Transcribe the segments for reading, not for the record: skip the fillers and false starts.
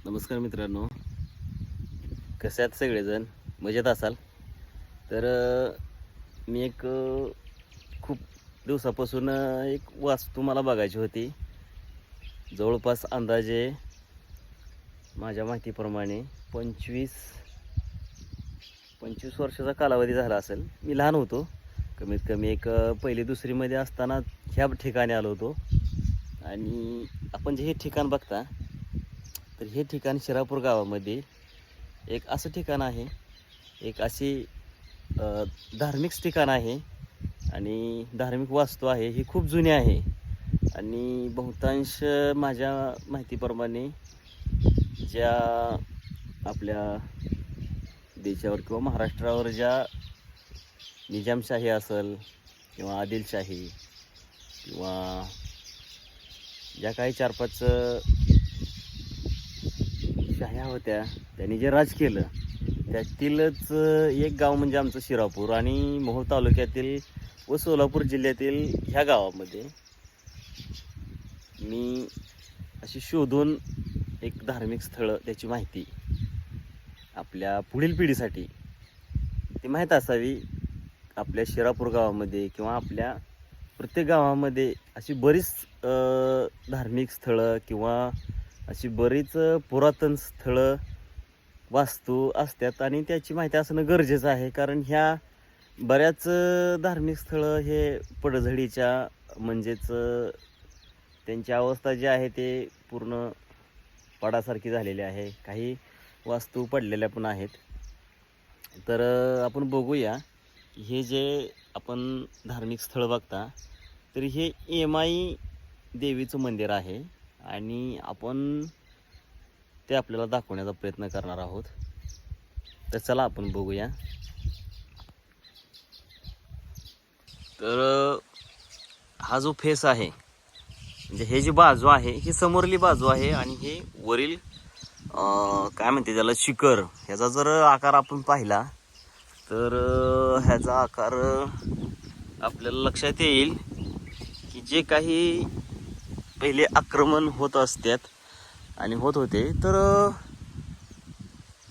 नमस्कार मित्रांनो, कसे आहात सगळेजण? मजेत असाल तर मी खूप दिवसापासून एक वास्तू मला बघायची होती. जवळपास अंदाजे माझ्या माहितीप्रमाणे 25 वर्षाचा कालावधी झाला असेल. मी लहान होतो, कमीत कमी पहिली दुसरीमध्ये असताना ह्या ठिकाणी आलो होतो. आणि आपण जे हे ठिकाण बघता, तर हे ठिकाण शिरापूर गावामध्ये एक असं ठिकाण आहे, एक अशी धार्मिक ठिकाण आहे आणि धार्मिक वास्तू आहे. ही खूप जुनी आहे आणि बहुतांश माझ्या माहितीप्रमाणे ज्या आपल्या देशावर किंवा महाराष्ट्रावर ज्या निजामशाही असेल किंवा आदिलशाही किंवा ज्या काही 4-5 शाह्या होत्या, त्यांनी जे राज केलं त्यातीलच एक गाव म्हणजे आमचं शिरापूर. आणि मोहोळ तालुक्यातील व सोलापूर जिल्ह्यातील ह्या गावामध्ये मी अशी शोधून एक धार्मिक स्थळं, त्याची माहिती आपल्या पुढील पिढीसाठी ती माहीत असावी. आपल्या शिरापूर गावामध्ये किंवा आपल्या प्रत्येक गावामध्ये अशी बरीच धार्मिक स्थळं किंवा अशी बरीच पुरातन स्थळं, वास्तू असतात आणि त्याची माहिती असणं गरजेचं आहे. कारण ह्या बऱ्याच धार्मिक स्थळं हे पडझडीच्या म्हणजेच त्यांची अवस्था जी आहे ते पूर्ण पडासारखी झालेली आहे. काही वास्तू पडलेल्या पण आहेत. तर आपण बघूया, हे जे आपण धार्मिक स्थळ बघता, तर हे एमाई देवीचं मंदिर आहे आणि आपण ते आपल्याला दाखवण्याचा प्रयत्न करणार आहोत. तर चला आपण बघूया. तर हा जो फेस आहे, म्हणजे हे जी बाजू आहे, ही समोरली बाजू आहे आणि हे वरील काय म्हणते त्याला, शिखर, ह्याचा जर आकार आपण पाहिला तर ह्याचा आकार आपल्याला लक्षात येईल की जे काही पहिले आक्रमण होत असतात आणि होत होते, तर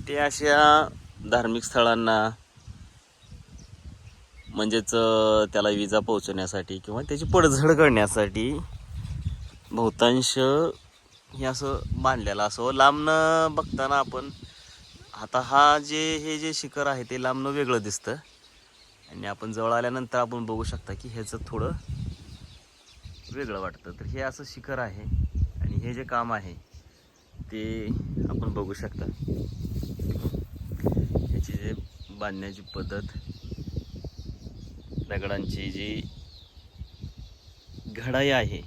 ते अशा धार्मिक स्थळांना म्हणजेच त्याला विजा पोहोचवण्यासाठी किंवा त्याची पडझड करण्यासाठी बहुतांश हे असं बांधलेलं असं. लांबनं बघताना आपण आता हे जे शिखर आहे ते लांबनं वेगळं दिसतं आणि आपण जवळ आल्यानंतर आपण बघू शकता की ह्याचं थोडं वेगळं वाटतं. तर हे असं शिखर आहे आणि हे जे काम आहे ते आपण बघू शकता. ह्याची जे बांधण्याची पद्धत, दगडांची जी घडाई आहे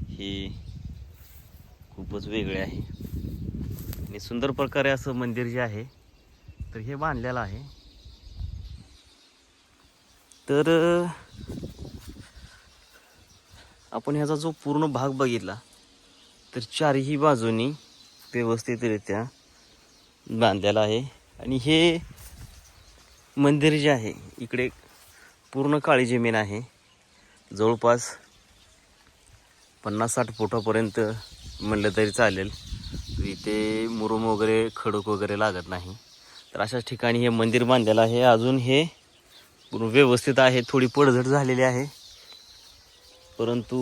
ही खूपच वेगळी आहे आणि सुंदर प्रकारे असं मंदिर जे आहे तर हे बांधलेलं आहे. तर आपण ह्याचा जो पूर्ण भाग बघितला तर चारही बाजूनी व्यवस्थितरित्या बांधलेला आहे. आणि हे मंदिर जे आहे, इकडे पूर्ण काळी जमीन आहे. जवळपास 50-60 फुटापर्यंत म्हणलं तरी चालेल. इथे मुरुम वगैरे, खडक वगैरे लागत नाही. तर अशाच ठिकाणी हे मंदिर बांधलेलं आहे. अजून हे पूर्ण व्यवस्थित आहे. थोडी पडझड झालेली आहे, परंतु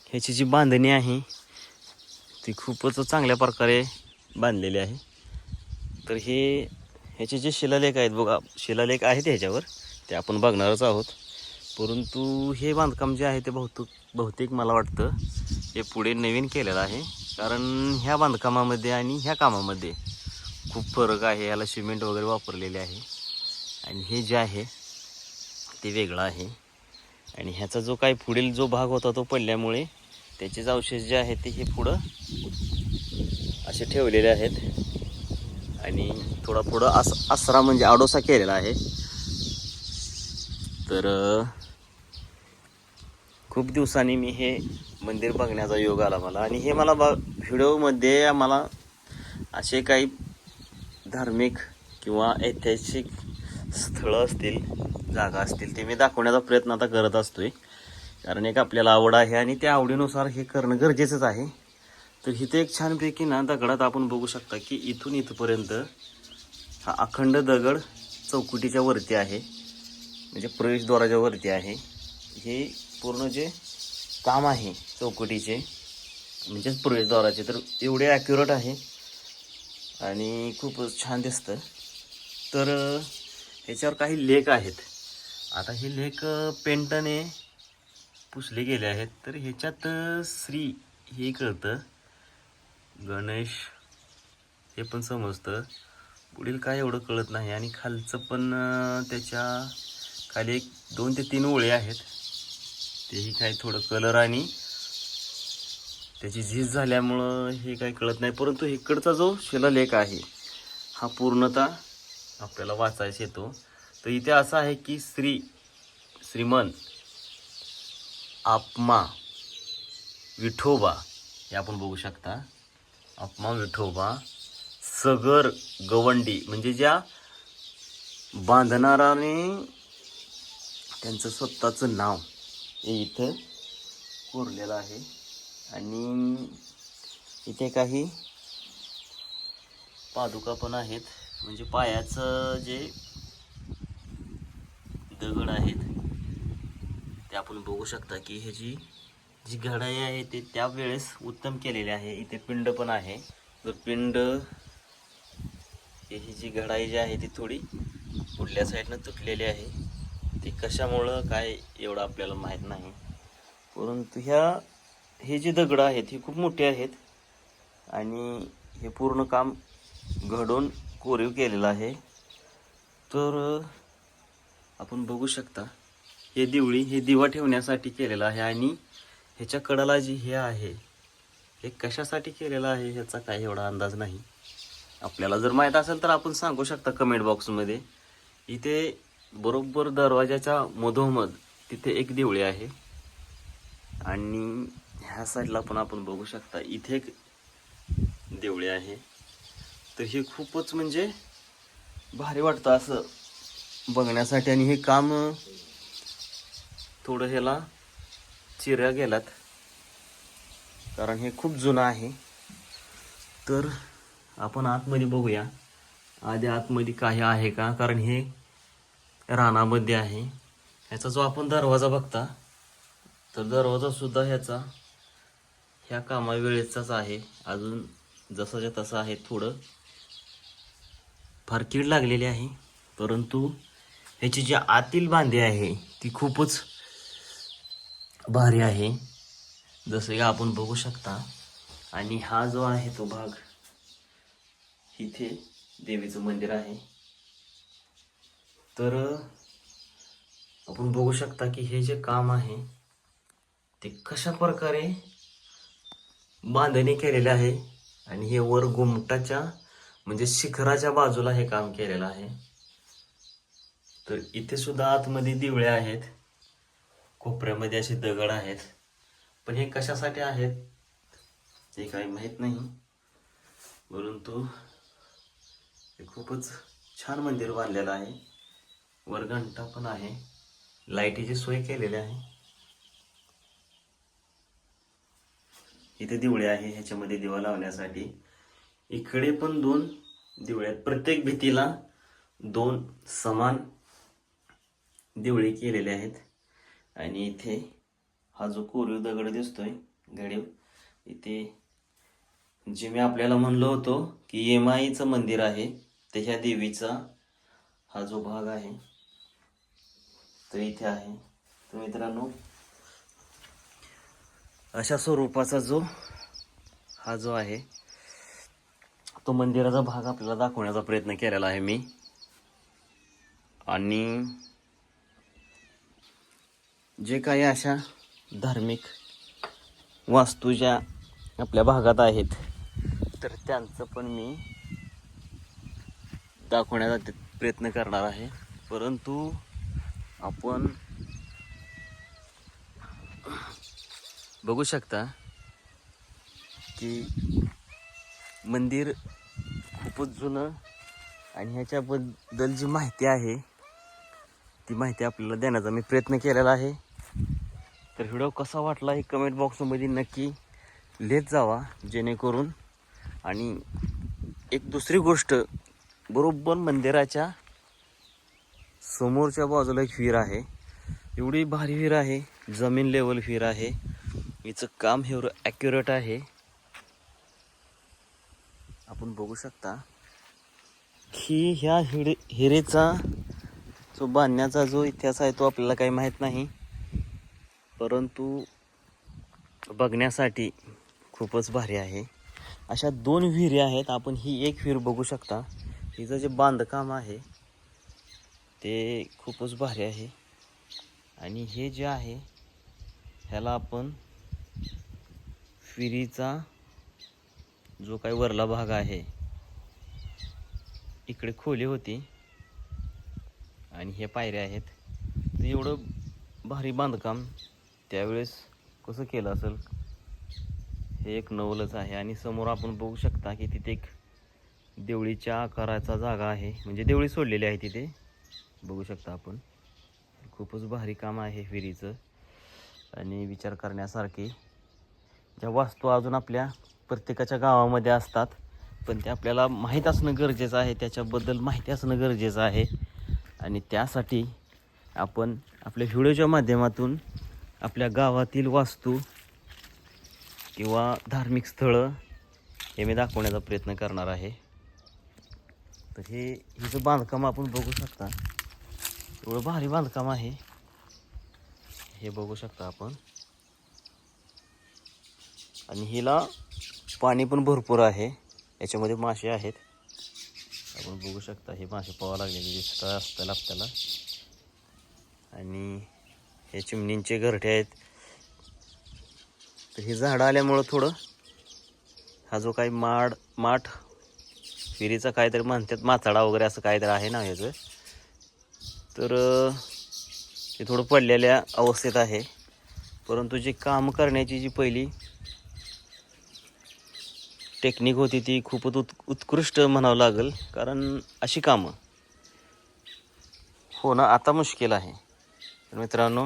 ह्याची जी बांधणी आहे ती खूपच चांगल्या प्रकारे बांधलेली आहे. तर ह्याचे जे शिलालेख आहेत बघा, शिलालेख आहेत ह्याच्यावर, ते आपण बघणारच आहोत. परंतु हे बांधकाम जे आहे ते बहुतेक मला वाटतं हे पुढे नवीन केलेलं आहे. कारण ह्या बांधकामामध्ये आणि ह्या कामामध्ये खूप फरक आहे. ह्याला सिमेंट वगैरे वापरलेले आहे आणि हे जे आहे ते वेगळं आहे. आणि ह्याचा जो काही पुढील जो भाग होता तो पडल्यामुळे त्याचेच अवशेष जे आहेत ते हे पुढं असे ठेवलेले आहेत आणि थोडा आसरा म्हणजे आडोसा केलेला आहे. तर खूप दिवसांनी मी हे मंदिर बघण्याचा योग आला मला. आणि हे मला व्हिडिओमध्ये मला असे काही धार्मिक किंवा ऐतिहासिक स्थळं असतील, जागा असतील, ते मी दाखवण्याचा प्रयत्न आता करत असतोय. कारण एक आपल्याला आवड आहे आणि त्या आवडीनुसार हे करणं गरजेचंच आहे. तर इथे एक छानपैकी ना दगडात आपण बघू शकता की इथून इथपर्यंत हा अखंड दगड चौकटीच्या वरती आहे, म्हणजे प्रवेशद्वाराच्या वरती आहे. हे पूर्ण जे काम आहे चौकटीचे म्हणजेच प्रवेशद्वाराचे, तर एवढे ॲक्युरेट आहे आणि खूपच छान दिसतं. तर ह्याच्यावर काही लेख आहेत. आता हे लेख पेंटने पुसले गेले आहेत. तर ह्याच्यात श्री हे कळतं, गणेश हे पण समजतं, पुढील काय एवढं कळत नाही. आणि खालचं पण त्याच्या खाली एक 2 ते 3 ओळी आहेत, तेही काही थोडं कलर आणि त्याची झीज झाल्यामुळं हे काही कळत नाही. परंतु इकडचा जो शिलालेख आहे हा पूर्णतः आपल्याला वाचायचा येतो. तर इथे असं आहे की श्रीमंत आपमा विठोबा, हे आपण बघू शकता. आपमा विठोबा सगर गवंडी, म्हणजे ज्या बांधणाराने त्यांचं स्वतःचं नाव हे इथं कोरलेलं आहे. आणि इथे काही पादुका पण आहेत, म्हणजे पायाचं जे दगड आहेत ते आपण बघू शकता की ह्याची जी घडाई आहे ते त्यावेळेस उत्तम केलेले आहे. इथे पिंड पण आहे. तर पिंड ही जी घडाई जी आहे ती थोडी पुढल्या साईडनं तुटलेली आहे. ती कशामुळं काय एवढं आपल्याला माहीत नाही. परंतु हे जे दगड आहेत हे खूप मोठे आहेत आणि हे पूर्ण काम घडून कोरीव केलेलं आहे. तर आपण बघू शकता हे हे दिवा ठेवण्यासाठी केलेलं आहे. आणि ह्याच्या कडाला जी हे आहे हे कशासाठी केलेलं आहे ह्याचा काही एवढा अंदाज नाही. आपल्याला जर माहीत असेल तर आपण सांगू शकता कमेंट बॉक्समध्ये. इथे बरोबर दरवाजाच्या मधोमध तिथे एक दिवळी आहे आणि ह्या साईडला पण आपण बघू शकता इथे एक दिवळी आहे. तर हे खूपच म्हणजे भारी वाटतं असं बघण्यासाठी. आणि हे काम थोडं ह्याला चिऱ्या गेलात कारण हे खूप जुनं आहे. तर आपण आतमध्ये बघूया आधी आतमध्ये काही आहे का, कारण हे रानामध्ये आहे. ह्याचा जो आपण दरवाजा बघता तर दरवाजा सुद्धा ह्या कामावेळेचाच आहे. अजून जसाच्या तसा आहे, थोडं फार कीड लागलेली आहे. परंतु ह्याची जी आतील बांधे आहे ती खूपच भारी आहे, जसं की आपण बघू शकता. आणि हा जो आहे तो भाग इथे देवीचं मंदिर आहे. तर आपण बघू शकता की हे जे काम आहे ते कशा प्रकारे बांधणी केलेले आहे. आणि हे वर गुमटाच्या म्हणजे शिखराच्या बाजूला हे काम केलेलं आहे. तर इथे सुद्धा आतमध्ये दिवळे आहेत, कोपऱ्यामध्ये असे दगड आहेत, पण हे कशासाठी आहेत ते काही माहीत नाही. परंतु हे खूपच छान मंदिर बांधलेलं आहे. वर घंटा पण आहे, लाईटीची सोय केलेली आहे. इथे दिवळे आहे, ह्याच्यामध्ये दिवा लावण्यासाठी. इकडे पण 2 दिवळे आहेत, प्रत्येक भिंतीला 2 समान दिवळे केलेले आहेत. आणि इथे हा जो कोरीव दगड दिसतोय घडीव, इथे जे मी आपल्याला म्हणलो होतो की येमाईचं मंदिर आहे ते ह्या देवीचा हा जो भाग आहे तो इथे आहे. तर मित्रांनो, अशा स्वरूपाचा हा जो आहे तो मंदिराचा भाग आपल्याला दाखवण्याचा प्रयत्न केलेला आहे मी. आणि जे काही अशा धार्मिक वास्तू ज्या आपल्या भागात आहेत तर त्यांचं पण मी दाखवण्याचा प्रयत्न करणार आहे. परंतु आपण बघू शकता की मंदिर खूपच जुनं आणि ह्याच्याबद्दल जी माहिती आहे ती माहिती आपल्याला देण्याचा मी प्रयत्न केलेला आहे. तर व्हिडिओ कसा वाटला हे कमेंट बॉक्समध्ये नक्की लेत जावा, जेणेकरून. आणि एक दुसरी गोष्ट, बरोबर मंदिराच्या समोरच्या बाजूला एक विहीर आहे. एवढी भारी विहीर आहे, जमीन लेवल विहीर आहे. हिचं काम एवढं ॲक्युरेट आहे. आपण बघू शकता की ह्या हिरेचा जो बांधण्याचा जो इतिहास आहे तो आपल्याला काही माहीत नाही, परंतु बघण्यासाठी खूपच भारी आहे. अशा 2 विहिरी आहेत. आपण ही एक विहीर बघू शकता. हिचं जे बांधकाम आहे ते खूपच भारी आहे. आणि हे जे आहे ह्याला आपण विहिरीचा जो काही वरला भाग आहे, इकडे खोली होती आणि हे पायऱ्या आहेत. तर एवढं भारी बांधकाम त्यावेळेस कसं केलं असेल हे एक नवलच आहे. आणि समोर आपण बघू शकता की तिथे एक देवळीच्या आकाराचा जागा आहे, म्हणजे देवळी सोडलेली आहे तिथे, बघू शकता आपण. खूपच भारी काम आहे विहिरीचं. आणि विचार करण्यासारखे ज्या वास्तू अजून आपल्या प्रत्येकाच्या गावामध्ये असतात, पण ते आपल्याला माहीत असणं गरजेचं आहे, त्याच्याबद्दल माहिती असणं गरजेचं आहे. आणि त्यासाठी आपण आपल्या व्हिडिओच्या माध्यमातून आपल्या गावातील वास्तू किंवा धार्मिक स्थळं हे मी दाखवण्याचा प्रयत्न करणार आहे. तर हिचं बांधकाम आपण बघू शकता, एवढं भारी बांधकाम आहे हे बघू शकता आपण. आणि हिला पाणी पण भरपूर आहे, याच्यामध्ये मासे आहेत. आपण बघू शकता हे मासे पोहायला लागलेले दिसत असतील आपल्याला. आणि हे चिमणींचे घरटे आहेत. तर हे झाडं आल्यामुळं थोडं हा जो काही माठ विहिरीचा काहीतरी म्हणतात, माथाडा वगैरे असं काहीतरी आहे ना ह्याचं, तर ते थोडं पडलेल्या अवस्थेत आहे. परंतु जे काम करण्याची जी पहिली टेक्निक होती ती खूपच उत्कृष्ट म्हणावं लागेल, कारण अशी कामं होणं आता मुश्किल आहे. तर मित्रांनो,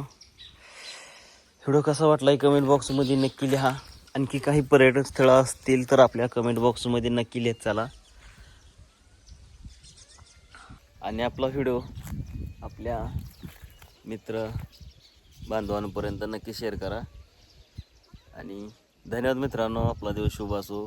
व्हिडिओ कसा वाटला कमेंट बॉक्समध्ये नक्की लिहा. आणखी काही पर्यटन स्थळं असतील तर आपल्या कमेंट बॉक्समध्ये नक्की लिहित चला. आणि आपला व्हिडिओ आपल्या मित्र बांधवांपर्यंत नक्की शेअर करा. आणि धन्यवाद मित्रांनो. आपला दिवस शुभ असो.